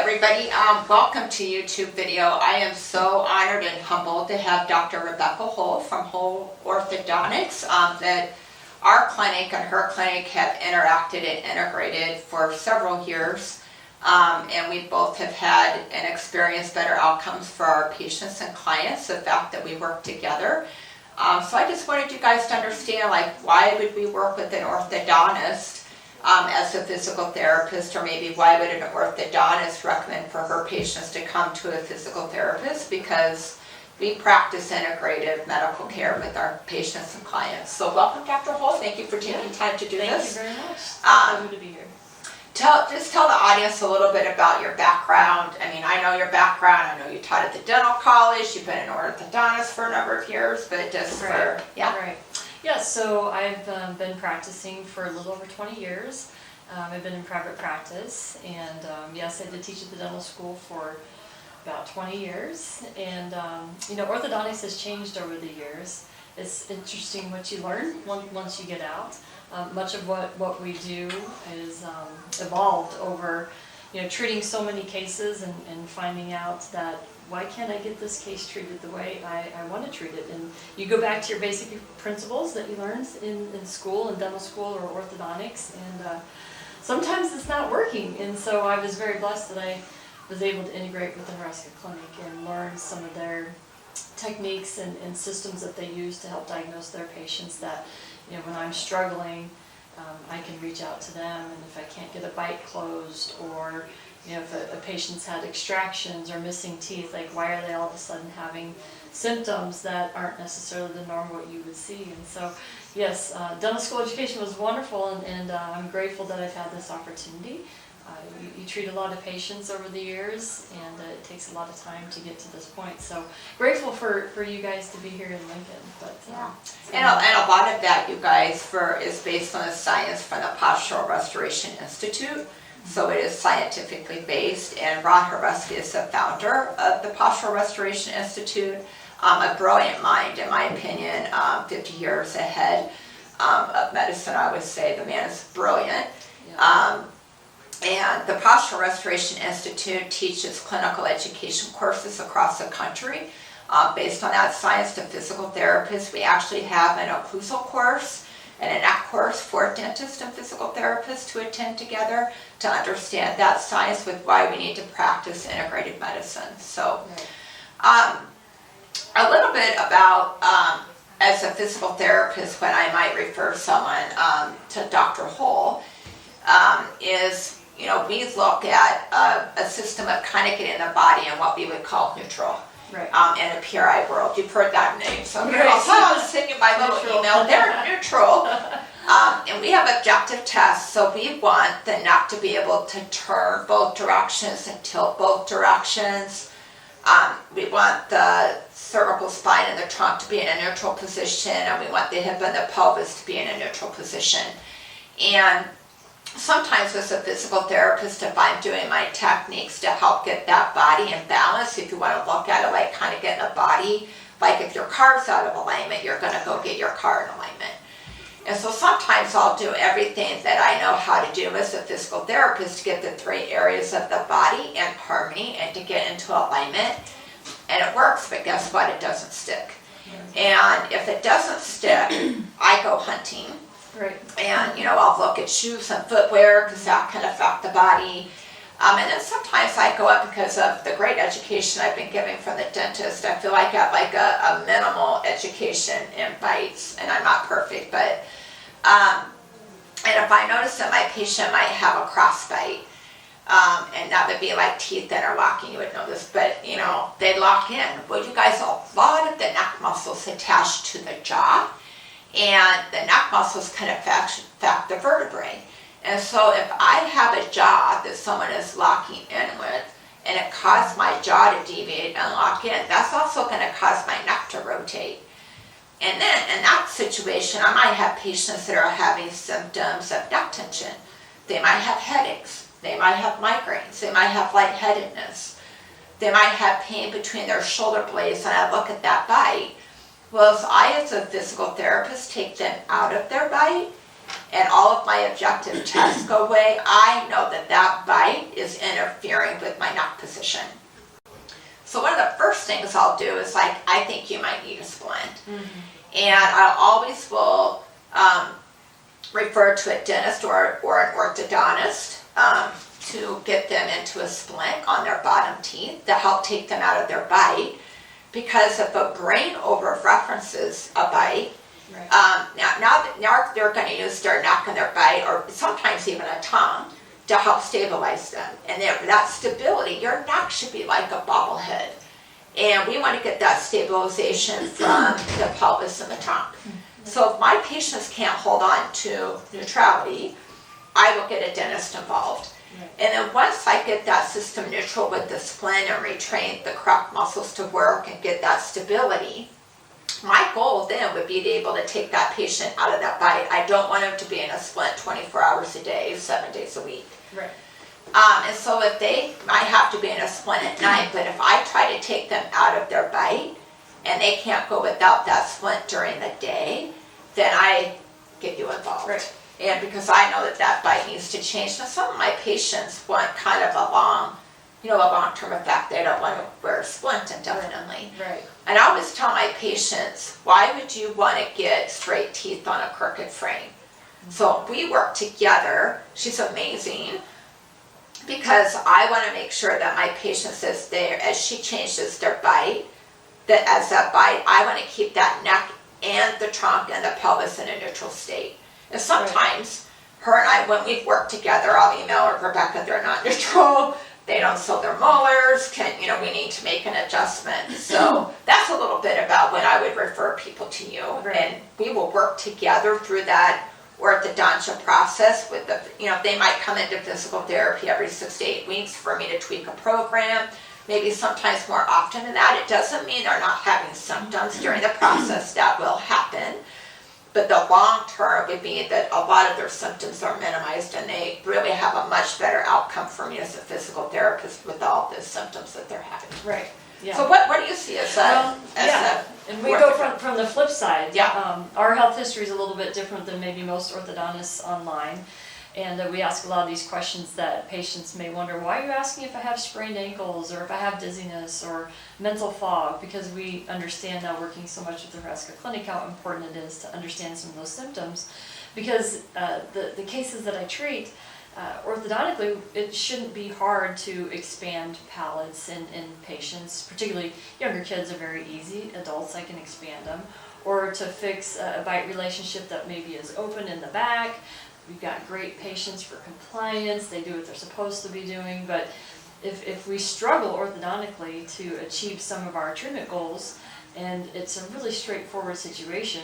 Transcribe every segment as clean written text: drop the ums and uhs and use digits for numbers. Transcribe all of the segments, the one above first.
everybody. Welcome to YouTube video. I am so honored and humbled to have Dr. Rebecca Hohl from Hohl Orthodontics. That our clinic and her clinic have interacted and integrated for several years. And we both have had and experienced better outcomes for our patients and clients, the fact that we work together. So I just wanted you guys to understand, like, why would we work with an orthodontist as a physical therapist, or maybe why would an orthodontist recommend for her patients to come to a physical therapist? Because we practice integrative medical care with our patients and clients. So welcome, Dr. Hohl. Thank you for taking time to do this. Thank you very much. It's good to be here. Just tell the audience a little bit about your background. I mean, I know your background. I know you taught at the dental college. You've been an orthodontist for a number of years, but just Right. for, yeah. Right. Yeah, so I've been practicing for a little over 20 years. I've been in private practice, and yes, I did teach at the dental school for about 20 years. And you know, orthodontics has changed over the years. It's interesting what you learn once you get out. Much of what we do is evolved over, you know, treating so many cases and finding out that why can't I get this case treated the way I want to treat it? And you go back to your basic principles that you learned in school, in dental school or orthodontics, and sometimes it's not working. And so I was very blessed that I was able to integrate with the Nebraska Clinic and learn some of their techniques and systems that they use to help diagnose their patients, that, you know, when I'm struggling, I can reach out to them, and if I can't get a bite closed, or, you know, if a patient's had extractions or missing teeth, like, why are they all of a sudden having symptoms that aren't necessarily the norm what you would see? And so, yes, dental school education was wonderful, and I'm grateful that I've had this opportunity. You treat a lot of patients over the years, and it takes a lot of time to get to this point. So grateful for you guys to be here in Lincoln. But yeah, and a lot of that, you guys, is based on the science from the Postural Restoration Institute. So it is scientifically based, and Ron Hareski is the founder of the Postural Restoration Institute. A brilliant mind, in my opinion, 50 years ahead of medicine, I would say. The man is brilliant. yeah. And the Postural Restoration Institute teaches clinical education courses across the country based on that science to physical therapists. We actually have an occlusal course and a neck course for dentists and physical therapists to attend together to understand that science with why we need to practice integrated medicine. So a little bit about as a physical therapist, when I might refer someone to Dr. Hohl, is, you know, we look at a system of kind of getting the body in what we would call neutral. Right. In a PRI world. You've heard that name, so Right. I'll send you my little email. They're neutral. And we have objective tests, so we want the neck to be able to turn both directions and tilt both directions. We want the cervical spine and the trunk to be in a neutral position, and we want the hip and the pelvis to be in a neutral position. And sometimes as a physical therapist, if I'm doing my techniques to help get that body in balance, if you want to look at it like kind of getting a body, like if your car's out of alignment, you're going to go get your car in alignment. And so sometimes I'll do everything that I know how to do as a physical therapist to get the three areas of the body in harmony and to get into alignment. And it works, but guess what? It doesn't stick. And if it doesn't stick, I go hunting. Right. And, you know, I'll look at shoes and footwear because that can affect the body. And then sometimes I go up because of the great education I've been giving from the dentist. I feel like I have like a minimal education in bites, and I'm not perfect, but and if I notice that my patient might have a crossbite, and that would be like teeth that are locking, you would know this, but, you know, they lock in. Well, you guys, a lot of the neck muscles attached to the jaw, and the neck muscles can affect the vertebrae. And so if I have a jaw that someone is locking in with, and it caused my jaw to deviate and lock in, that's also going to cause my neck to rotate. And then in that situation, I might have patients that are having symptoms of neck tension. They might have headaches. They might have migraines. They might have lightheadedness. They might have pain between their shoulder blades, and I look at that bite. Well, if I, as a physical therapist, take them out of their bite and all of my objective tests go away, I know that that bite is interfering with my neck position. So one of the first things I'll do is like, I think you might need a splint. And I always will refer to a dentist or an orthodontist to get them into a splint on their bottom teeth to help take them out of their bite. Because if a brain over references a bite, now they're going to use their neck and their bite, or sometimes even a tongue, to help stabilize them. And that stability, your neck should be like a bobblehead. And we want to get that stabilization from the pelvis and the trunk. So if my patients can't hold on to neutrality, I will get a dentist involved. And then once I get that system neutral with the splint and retrain the crop muscles to work and get that stability, my goal then would be to be able to take that patient out of that bite. I don't want them to be in a splint 24 hours a day, 7 days a week. Right. And so if they might have to be in a splint at night, but if I try to take them out of their bite and they can't go without that splint during the day, then I get you involved. Right. And because I know that that bite needs to change. Now some of my patients want kind of a long-term effect. They don't want to wear a splint indefinitely. Right. And I always tell my patients, why would you want to get straight teeth on a crooked frame? So we work together. She's amazing. Because I want to make sure that my patients, as she changes their bite, I want to keep that neck and the trunk and the pelvis in a neutral state. And sometimes her and I, when we've worked together, I'll email her, Rebecca, they're not neutral, they don't sew their molars, we need to make an adjustment. So that's a little bit about when I would refer people to you. Right. And we will work together through that orthodontia process with they might come into physical therapy every 6 to 8 weeks for me to tweak a program, maybe sometimes more often than that. It doesn't mean they're not having symptoms during the process. That will happen. But the long term would be that a lot of their symptoms are minimized and they really have a much better outcome for me as a physical therapist with all the symptoms that they're having. Right. Yeah. So what do you see as and we go from the flip side. Yeah. Our health history is a little bit different than maybe most orthodontists online. And we ask a lot of these questions that patients may wonder, why are you asking if I have sprained ankles or if I have dizziness or mental fog? Because we understand now, working so much with the Nebraska Clinic, how important it is to understand some of those symptoms. Because the cases that I treat, orthodontically, it shouldn't be hard to expand palates in patients, particularly younger kids are very easy. Adults, I can expand them. Or to fix a bite relationship that maybe is open in the back. We've got great patients for compliance. They do what they're supposed to be doing. But if we struggle orthodontically to achieve some of our treatment goals, and it's a really straightforward situation,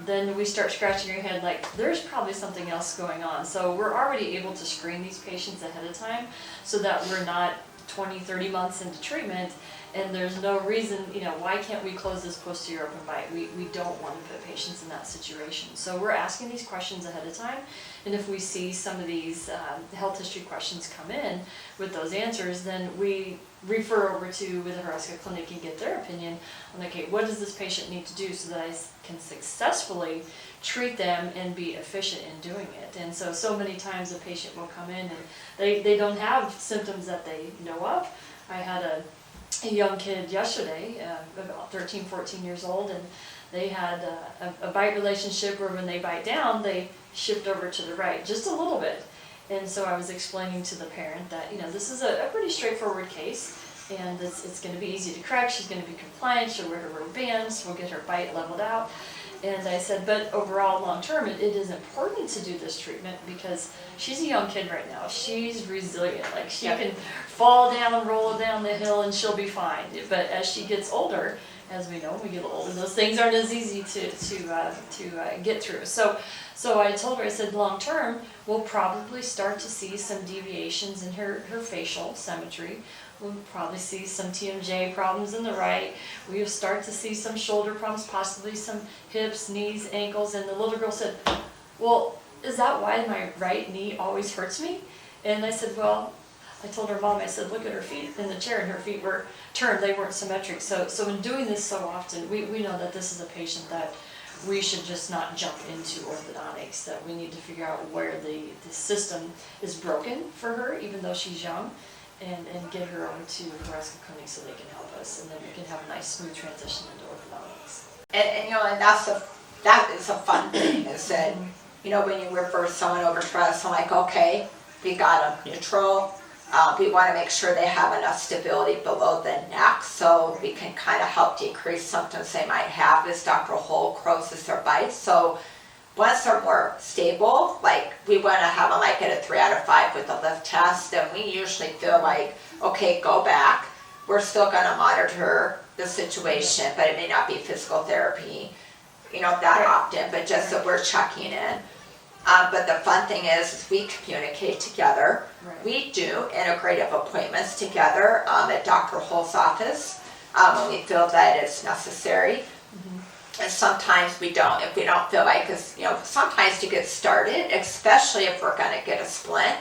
then we start scratching our head like there's probably something else going on. So we're already able to screen these patients ahead of time so that we're not 20, 30 months into treatment and there's no reason, why can't we close this posterior open bite? We don't want to put patients in that situation. So we're asking these questions ahead of time, and if we see some of these health history questions come in with those answers, then we refer over to the Nebraska Clinic and get their opinion on, okay, what does this patient need to do so that I can successfully treat them and be efficient in doing it. And so many times a patient will come in and they don't have symptoms that they know of. I had a young kid yesterday, about 13, 14 years old, and they had a bite relationship where when they bite down, they shift over to the right just a little bit. And so I was explaining to the parent that, this is a pretty straightforward case, and it's going to be easy to correct. She's going to be compliant. She'll wear her rubber bands. We'll get her bite leveled out. And I said, but overall, long term, it is important to do this treatment because she's a young kid right now. She's resilient. Like she can fall down and roll down the hill and she'll be fine. But as she gets older, as we know, when we get older, those things aren't as easy to get through. So I told her, I said, long term, we'll probably start to see some deviations in her facial symmetry. We'll probably see some TMJ problems in the right. We'll start to see some shoulder problems, possibly some hips, knees, ankles. And the little girl said, well, is that why my right knee always hurts me? And I said, well, I told her mom, I said, look at her feet in the chair, and her feet were turned. They weren't symmetric. So in doing this so often, we know that this is a patient that we should just not jump into orthodontics, that we need to figure out where the system is broken for her, even though she's young, and get her over to the Nebraska clinic so they can help us, and then we can have a nice smooth transition into orthodontics. And you know, and that is a fun thing, is that, you know, when you refer someone over to us, I'm like, okay, we got them neutral. We want to make sure they have enough stability below the neck so we can kind of help decrease symptoms they might have, as Dr. Hohl crosses or bites. So once they're more stable, like we want to have them like at a 3 out of 5 with the lift test, then we usually feel like, okay, go back. We're still going to monitor the situation, but it may not be physical therapy, you know, that often, but just that we're checking in. But the fun thing is we communicate together. Right. We do integrative appointments together at Dr. Hohl's office when we feel that it's necessary. And sometimes we don't, if we don't feel like, because, you know, sometimes to get started, especially if we're going to get a splint,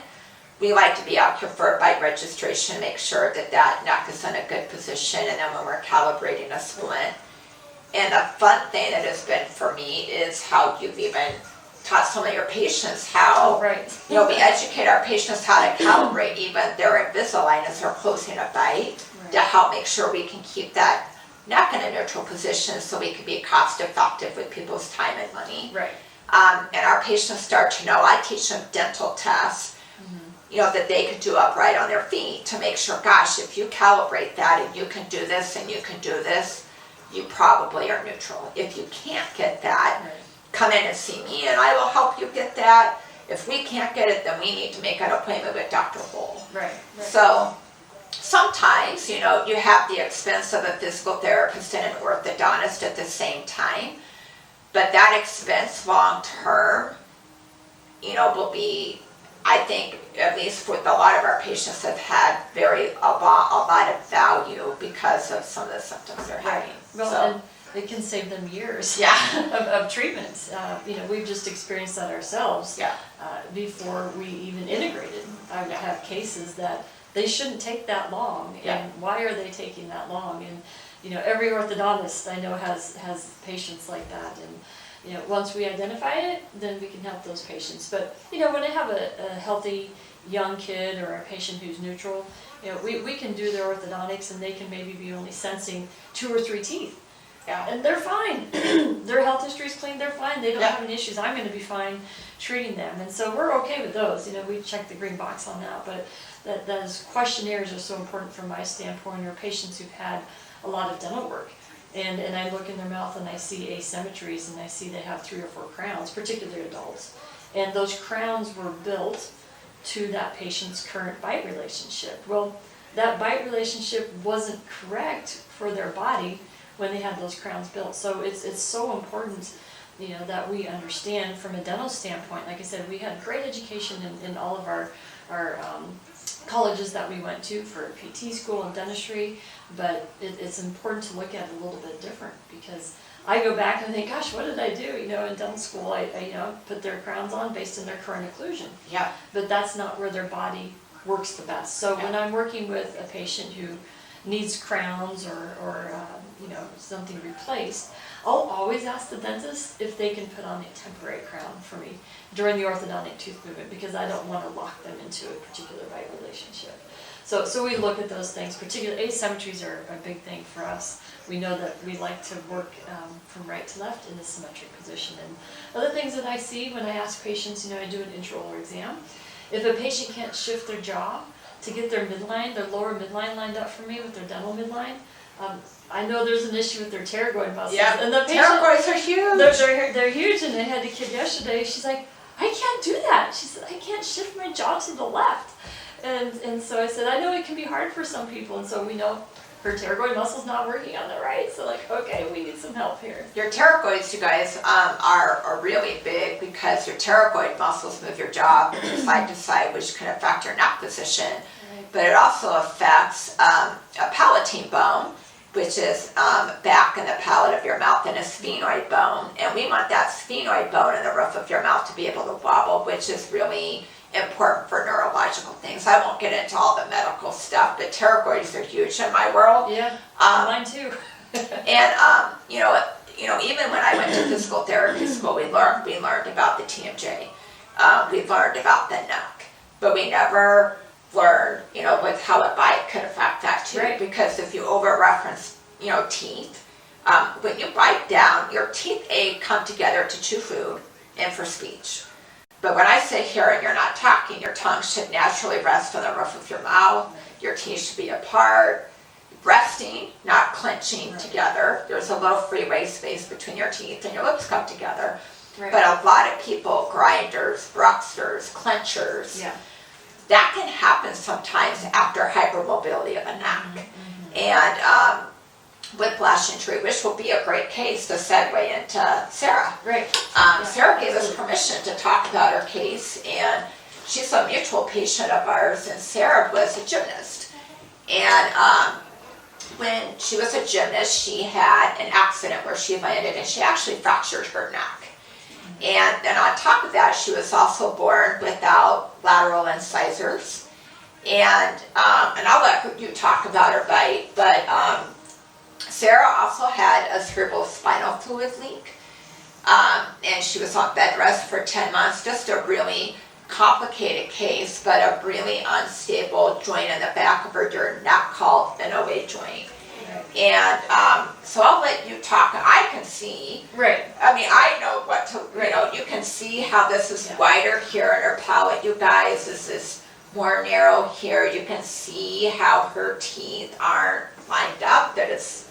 we like to be out here for a bite registration, make sure that that neck is in a good position, and then when we're calibrating a splint. And the fun thing that has been for me is how you've even taught some of your patients how, you know, we educate our patients how to calibrate even their Invisalign as they're closing a bite to help make sure we can keep that neck in a neutral position so we can be cost effective with people's time and money. Right. And our patients start to know, I teach them dental tests, you know, that they could do upright on their feet to make sure, gosh, if you calibrate that and you can do this and you can do this, you probably are neutral. If you can't get that, come in and see me and I will help you get that. If we can't get it, then we need to make an appointment with Dr. Hohl. Right. So sometimes, you know, you have the expense of a physical therapist and an orthodontist at the same time, but that expense long term, you know, will be, I think, at least with a lot of our patients have had a lot of value because of some of the symptoms they're having. Well, and it can save them years of treatments. You know, we've just experienced that ourselves. Before we even integrated, I would have cases that they shouldn't take that long, and why are they taking that long? And you know, every orthodontist I know has patients like that, and you know, once we identify it, then we can help those patients. But you know, when I have a healthy young kid or a patient who's neutral, you know, we can do their orthodontics and they can maybe be only sensing 2 or 3 teeth. And they're fine. Their health history is clean, they're fine, they don't have any issues. I'm going to be fine treating them. And so we're okay with those. You know, we check the green box on that, but those questionnaires are so important from my standpoint, or patients who've had a lot of dental work. And I look in their mouth and I see asymmetries and I see they have 3 or 4 crowns, particularly adults. And those crowns were built to that patient's current bite relationship. Well, that bite relationship wasn't correct for their body when they had those crowns built. So it's so important, you know, that we understand from a dental standpoint. Like I said, we had great education in all of our colleges that we went to for PT school and dentistry, but it's important to look at it a little bit different, because I go back and think, gosh, what did I do? You know, in dental school, I you know, put their crowns on based on their current occlusion. But that's not where their body works the best. So when I'm working with a patient who needs crowns or you know, something replaced, I'll always ask the dentist if they can put on a temporary crown for me during the orthodontic tooth movement, because I don't want to lock them into a particular bite relationship. So we look at those things. Particularly asymmetries are a big thing for us. We know that we like to work from right to left in a symmetric position. And other things that I see when I ask patients, you know, I do an intraoral exam. If a patient can't shift their jaw to get their midline, their lower midline lined up for me with their dental midline, I know there's an issue with their pterygoid muscles. And the patient, pterygoids are huge. They're huge, and I had a kid yesterday. She's like, I can't do that. She said, I can't shift my jaw to the left. And so I said, I know it can be hard for some people, and so we know her pterygoid muscle's not working on the right, so like, okay, we need some help here. Your pterygoids, you guys, are really big, because your pterygoid muscles move your jaw side to side, which can affect your neck position. But it also affects a palatine bone, which is back in the palate of your mouth, and a sphenoid bone. And we want that sphenoid bone in the roof of your mouth to be able to wobble, which is really important for neurological things. I won't get into all the medical stuff, but pterygoids are huge in my world. Mine too. And you know, even when I went to physical therapy school, we learned about the TMJ. We learned about the neck, but we never learned, with how a bite could affect that too. Right. Because if you over-reference, teeth, when you bite down, your teeth come together to chew food and for speech. But when I sit here and you're not talking, your tongue should naturally rest on the roof of your mouth. Your teeth should be apart, resting, not clenching together. There's a little freeway space between your teeth and your lips come together. Right. But a lot of people, grinders, bruxers, clenchers, Yeah. that can happen sometimes after hypermobility of a neck. And whiplash injury, which will be a great case to segue into Sarah. Right. Sarah gave us permission to talk about her case, and she's a mutual patient of ours, and Sarah was a gymnast. And when she was a gymnast, she had an accident where she landed and she actually fractured her neck. And then on top of that, she was also born without lateral incisors. And I'll let you talk about her bite, but Sarah also had a cerebrospinal fluid leak. And she was on bed rest for 10 months, just a really complicated case, but a really unstable joint in the back of her neck called an OA joint. And so I'll let you talk. I can see. Right. I know what to, you can see how this is wider here in her palate, you guys. This is more narrow here. You can see how her teeth aren't lined up, that it's,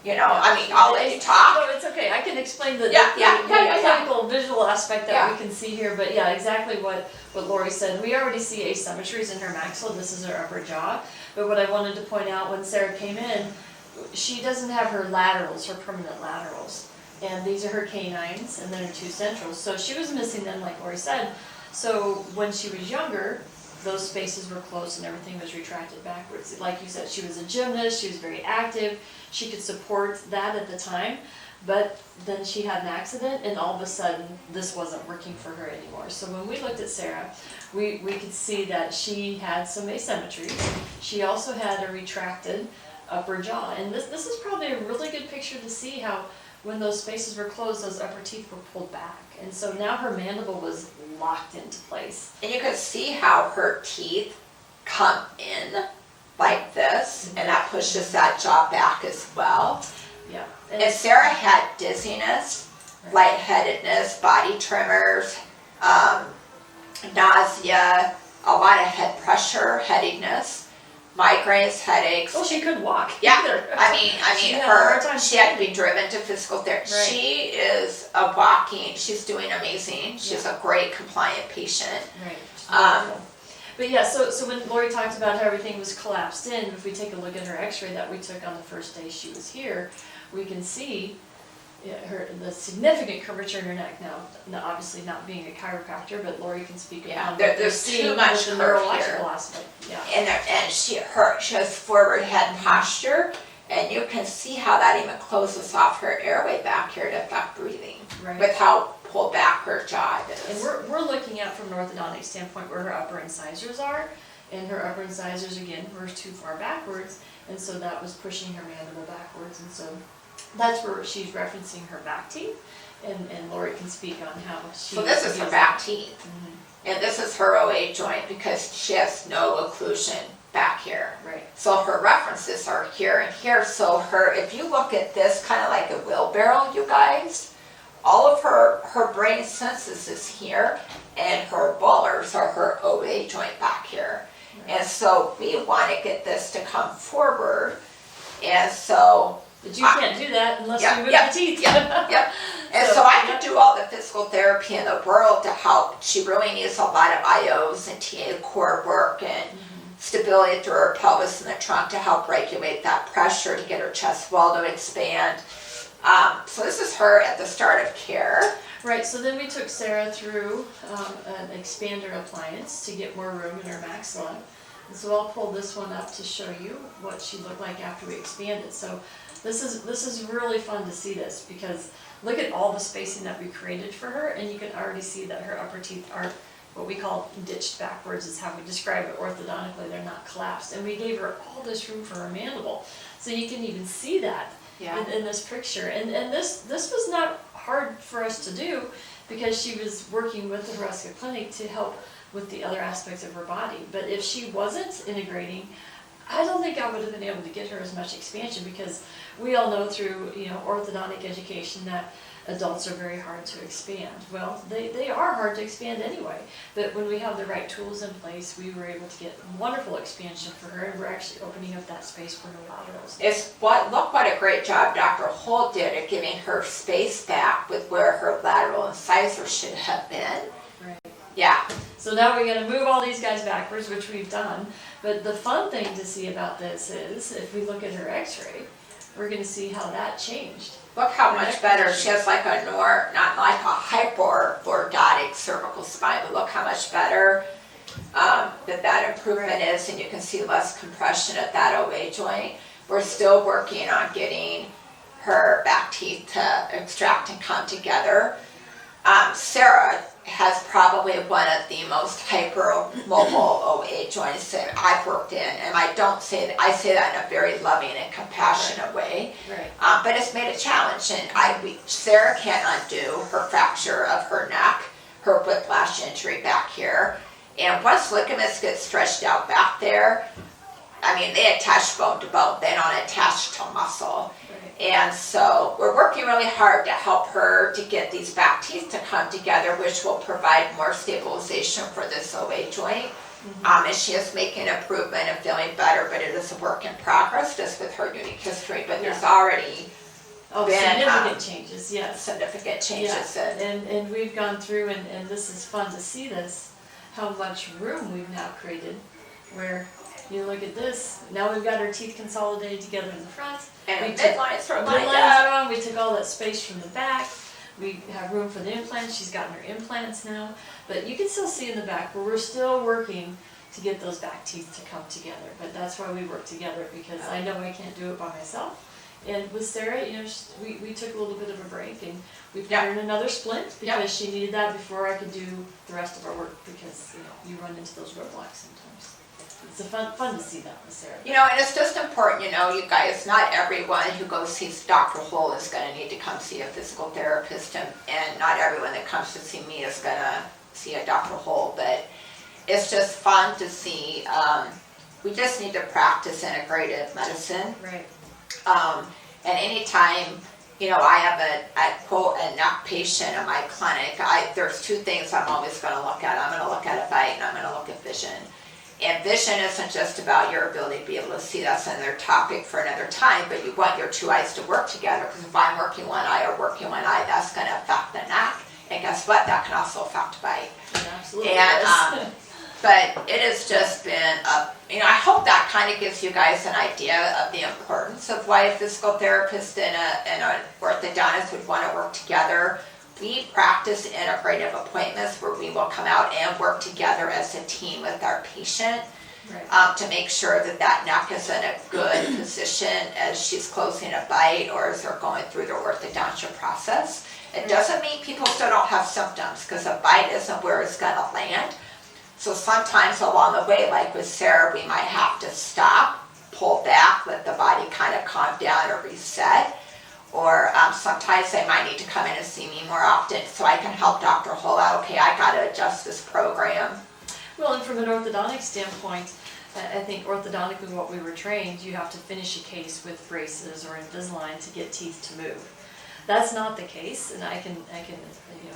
I'll let you talk. No, it's okay. I can explain the Yeah. clinical visual aspect that we can see here, but yeah, exactly what Lori said. We already see asymmetries in her maxilla. This is her upper jaw. But what I wanted to point out when Sarah came in, she doesn't have her laterals, her permanent laterals. And these are her canines and then her two centrals. So she was missing them, like Lori said. So when she was younger, those spaces were closed and everything was retracted backwards. Like you said, she was a gymnast, she was very active, she could support that at the time, but then she had an accident and all of a sudden this wasn't working for her anymore. So when we looked at Sarah, we could see that she had some asymmetry. She also had a retracted upper jaw, and this is probably a really good picture to see how when those spaces were closed, those upper teeth were pulled back. And so now her mandible was locked into place. And you can see how her teeth come in like this, and that pushes that jaw back as well. Yeah. And Sarah had dizziness, lightheadedness, body tremors, nausea, a lot of head pressure, headiness, migraines, headaches. Well, she couldn't walk. Yeah, either. she had to be driven to physical therapy. Right. She is she's doing amazing. She's a great compliant patient. Right. But yeah, so when Lori talked about how everything was collapsed in, if we take a look at her x-ray that we took on the first day she was here, we can see the significant curvature in her neck. Now, obviously not being a chiropractor, but Lori can speak about there's too much the curve neurological here. aspect. Yeah. And she has forward head posture, and you can see how that even closes off her airway back here to affect breathing, with how pulled back her jaw is. And we're looking at from an orthodontic standpoint where her upper incisors are, and her upper incisors again were too far backwards, and so that was pushing her mandible backwards, and so that's where she's referencing her back teeth, and Lori can speak on how she. So this is her back teeth, and this is her OA joint because she has no occlusion back here. Right. So her references are here and here. So if you look at this kind of like a wheelbarrow, you guys, all of her brain senses is here, and her molars are her OA joint back here. Right. And so we want to get this to come forward, and so. But you can't do that unless you move the teeth. And so I could do all the physical therapy in the world to help. She really needs a lot of IOs and TA core work and stability through her pelvis and the trunk to help regulate that pressure to get her chest wall to expand. So this is her at the start of care. Right, so then we took Sarah through an expander appliance to get more room in her maxilla. And so I'll pull this one up to show you what she looked like after we expanded. So this is really fun to see this because look at all the spacing that we created for her, and you can already see that her upper teeth are what we call ditched backwards is how we describe it orthodontically. They're not collapsed, and we gave her all this room for her mandible. So you can even see that in this picture. And this was not hard for us to do because she was working with the Horesca Clinic to help with the other aspects of her body. But if she wasn't integrating, I don't think I would have been able to get her as much expansion, because we all know through orthodontic education that adults are very hard to expand. Well, they are hard to expand anyway, but when we have the right tools in place, we were able to get wonderful expansion for her, and we're actually opening up that space for her laterals. Look what a great job Dr. Hohl did at giving her space back with where her lateral incisor should have been. Right. Yeah. So now we're going to move all these guys backwards, which we've done. But the fun thing to see about this is, if we look at her x-ray, we're going to see how that changed. Look how much better. She has like a not like a hyperlordotic cervical spine, but look how much better that improvement is, and you can see less compression at that OA joint. We're still working on getting her back teeth to extract and come together. Sarah has probably one of the most hypermobile OA joints that I've worked in, and I say that in a very loving and compassionate way. Right. But it's made a challenge, and Sarah can't undo her fracture of her neck, her whiplash injury back here, and once ligaments get stretched out back there, I mean, they attach bone to bone, they don't attach to muscle. And so we're working really hard to help her to get these back teeth to come together, which will provide more stabilization for this OA joint. And she is making improvement and feeling better, but it is a work in progress just with her unique history. But there's already been significant changes, yes. Significant changes. Yeah. And we've gone through, and this is fun to see this, how much room we've now created, where you look at this, now we've got our teeth consolidated together in the front. And midlines are lined up. We took all that space from the back. We have room for the implants. She's gotten her implants now. But you can still see in the back where we're still working to get those back teeth to come together. But that's why we work together, because I know I can't do it by myself. And with Sarah, we took a little bit of a break, and we put her in another splint because she needed that before I could do the rest of our work, because you run into those roadblocks sometimes. It's fun to see that with Sarah. And it's just important, you guys, not everyone who goes sees Dr. Hohl is going to need to come see a physical therapist, and not everyone that comes to see me is going to see a Dr. Hohl, but it's just fun to see. We just need to practice integrative medicine. Right. And anytime, I have a neck patient in my clinic, there's two things I'm always going to look at. I'm going to look at a bite, and I'm going to look at vision. And vision isn't just about your ability to be able to see. That's another topic for another time, but you want your two eyes to work together, because if I'm working one eye or working one eye, that's going to affect the neck. And guess what? That can also affect bite. Absolutely. And, but it has just been, I hope that kind of gives you guys an idea of the importance of why a physical therapist and an orthodontist would want to work together. We practice integrative appointments where we will come out and work together as a team with our patient, to make sure that neck is in a good position as she's closing a bite or as they're going through their orthodontia process. It doesn't mean people still don't have symptoms, because a bite isn't where it's going to land. So sometimes along the way, like with Sarah, we might have to stop, pull back, let the body kind of calm down or reset. Or sometimes they might need to come in and see me more often, so I can help Dr. Hohl out. Okay, I got to adjust this program. Well, and from an orthodontic standpoint, I think orthodontically what we were trained, you have to finish a case with braces or Invisalign to get teeth to move. That's not the case, and I can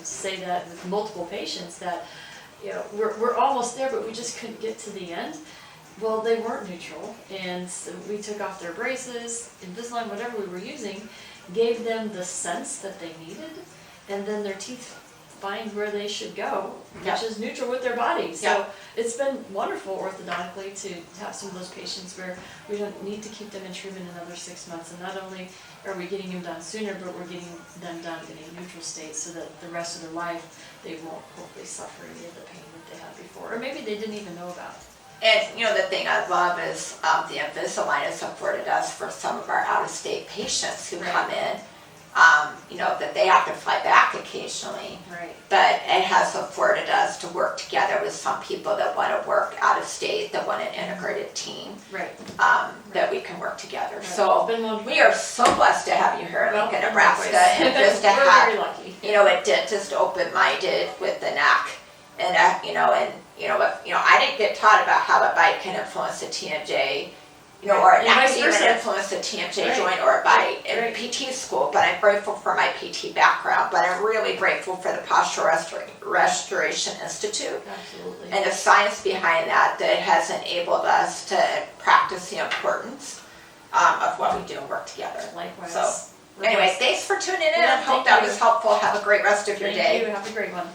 say that with multiple patients that we're almost there, but we just couldn't get to the end. Well, they weren't neutral, and so we took off their braces, Invisalign, whatever we were using, gave them the sense that they needed, and then their teeth find where they should go, which is neutral with their body. So it's been wonderful orthodontically to have some of those patients where we don't need to keep them in treatment another 6 months, and not only are we getting them done sooner, but we're getting them done in a neutral state so that the rest of their life they won't hopefully suffer any of the pain that they had before, or maybe they didn't even know about. And the thing I love is the Invisalign has afforded us for some of our out-of-state patients who come in, that they have to fly back back occasionally. Right. But it has afforded us to work together with some people that want to work out of state, that want an integrated team, Right. that we can work together. Right. So It's been wonderful. we are so blessed to have you here in Well, Lincoln, and Nebraska, likewise. and just to We're very have, lucky. you know, a dentist open-minded with the neck. And, I didn't get taught about how a bite can influence a TMJ, or a And neck vice can even versa. influence a TMJ Right. joint or a bite in Right. PT school. But I'm grateful for my PT background, but I'm really grateful for the Postural Restoration Institute Absolutely. and the science behind that has enabled us to practice the importance of what we do and work together. Likewise. So, anyway, thanks for tuning in. Yeah, I hope thank that you. was helpful. Have a great rest of your day. Thank you. Have a great one.